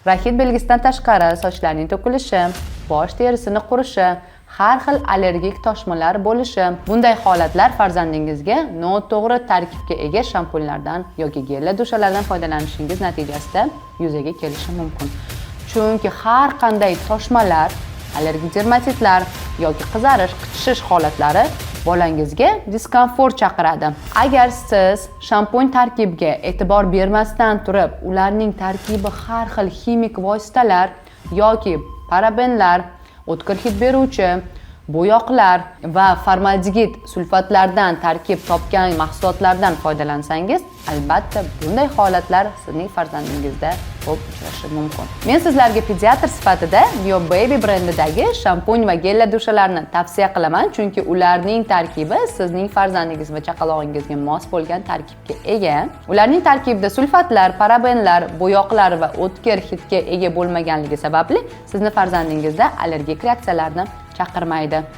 Rahit belgisidan tashqari sochlarning to'kilishi, bosh terisini qurishi, har xil allergik toshmalar bo'lishi. Bunday holatlar farzandingizga noto'g'ri tarkibga ega shampunlardan yoki gelli dushalardan foydalanishingiz natijasida yuzaga kelishi mumkin. Chunki har qanday toshmalar, allergik dermatitlar yoki qizarish, qichishish holatlari bolangizga diskomfort chaqiradi. Agar siz shampun tarkibiga e'tibor bermasdan turib, ularning tarkibi har xil ximik vositalar yoki parabenlar, o'tkir hid beruvchi, bo'yoqlar va formaldegid sulfatlardan tarkib topgan mahsulotlardan foydalansangiz, albatta bunday holatlar sizning farzandingizda ko'p uchrashi mumkin. Men sizlarga pediatr sifatida Bio Baby brendidagi shampun va gelli dushalarni tavsiya qilaman, chunki ularning tarkibi sizning farzandingiz va chaqalog'ingizga mos bo'lgan tarkibga ega. Ularning tarkibida sulfatlar, parabenlar, bo'yoqlar va o'tkir hidga ega bo'lmaganligi sababli sizni farzandingizda allergik reaksiyalarni chaqirmaydi.